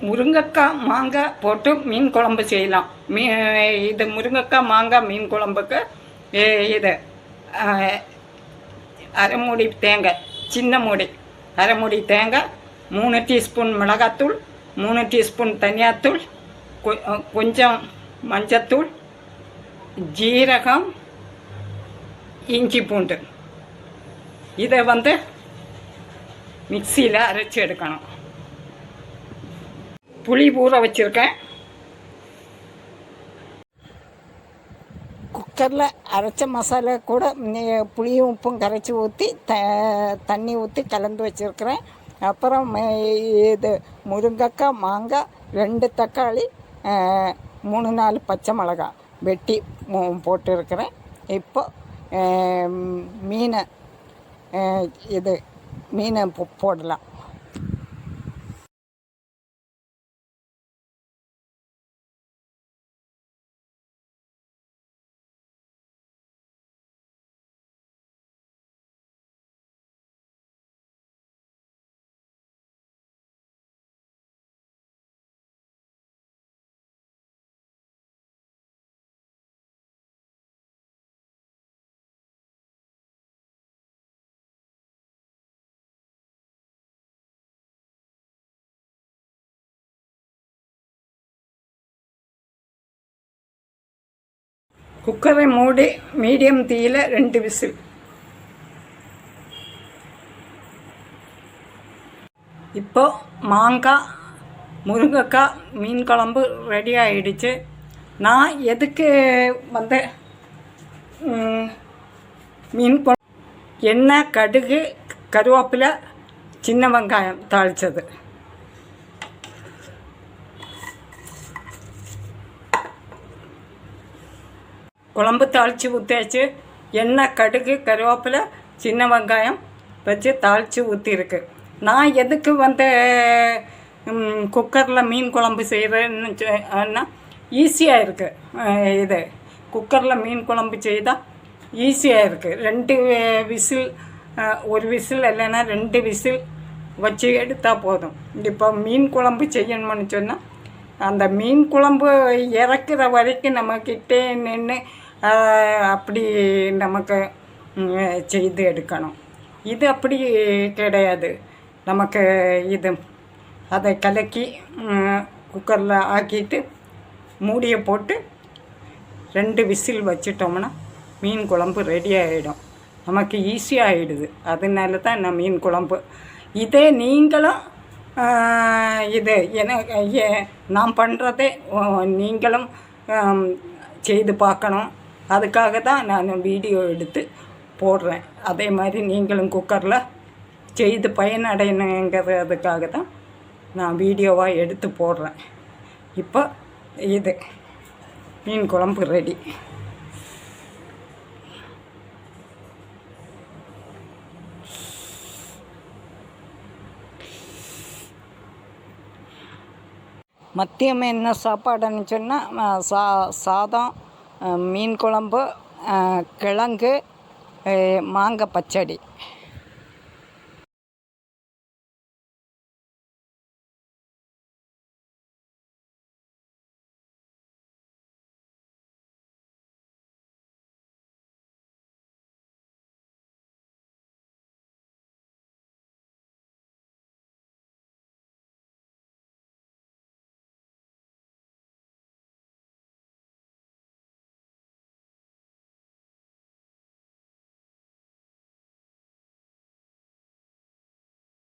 முருங்கைக்காய் மாங்காய் போட்டு மீன் குழம்பு செய்யலாம். இது முருங்கைக்காய் மாங்காய் மீன் குழம்புக்கு இது அரை மூடி தேங்காய், சின்ன மூடி அரை மூடி தேங்காய், 3 டீஸ்பூன் மிளகாத்தூள், 3 டீஸ்பூன் தனியாத்தூள், கொஞ்சம் மஞ்சத்தூள், ஜீரகம், இஞ்சி பூண்டு இதை மிக்சியில் அரைச்சி எடுக்கணும். புளி ஊற வச்சுருக்கேன். குக்கரில் அரைச்ச மசாலா கூட புளியும் உப்பும் கரைச்சி ஊற்றி தண்ணி ஊற்றி கலந்து வச்சுருக்கிறேன். அப்புறம் இது முருங்கைக்காய், மாங்காய், 2 தக்காளி, 3-4 பச்சை மிளகாய் வெட்டி போட்டுருக்கிறேன். இப்போ மீனை போடலாம். குக்கரை மூடி மீடியம் தீயில் 2 விசில். இப்போ மாங்காய் முருங்கைக்காய் மீன் குழம்பு ரெடி ஆகிடுச்சு. நான் எதுக்கு மீன் குழம்பு எண்ணெய், கடுகு, கருவேப்பிலை, சின்ன வெங்காயம் தாளித்தது. குழம்பு தாளித்து ஊற்றியாச்சு. எண்ணெய், கடுகு, கருவேப்பிலை, சின்ன வெங்காயம் வச்சு தாளித்து ஊற்றிருக்கு. நான் எதுக்கு குக்கரில் மீன் குழம்பு செய்கிறேன்னா ஈஸியாக இருக்குது. இது குக்கரில் மீன் குழம்பு செய்தால் ஈஸியாக இருக்குது. 2 விசில், 1 விசில் இல்லைன்னா 2 விசில் வச்சு எடுத்தால் போதும். இப்போ மீன் குழம்பு செய்யணும்னு சொன்னால் அந்த மீன் குழம்பு இறக்குற வரைக்கும் நம்மக்கிட்டே நின்று அப்படி நமக்கு செய்து எடுக்கணும். இது அப்படி கிடையாது. நமக்கு அதை கலக்கி குக்கரில் ஆக்கிட்டு மூடியை போட்டு 2 விசில் வச்சிட்டோம்னா மீன் குழம்பு ரெடி ஆகிடும். நமக்கு ஈஸியாக ஆகிடுது. அதனால தான் நான் மீன் குழம்பு இதே நீங்களும் நான் பண்ணுறதே நீங்களும் செய்து பார்க்கணும். அதுக்காக தான் நான் வீடியோ எடுத்து போடுறேன். அதே மாதிரி நீங்களும் குக்கரில் செய்து பயனடையணுங்கிறதுக்காக தான் நான் வீடியோவாக எடுத்து போடுறேன். இப்போ மீன் குழம்பு ரெடி. மதியம் என்ன சாப்பாடுன்னு சொன்னால் சாதம், மீன் குழம்பு, கிழங்கு, மாங்காய் பச்சடி.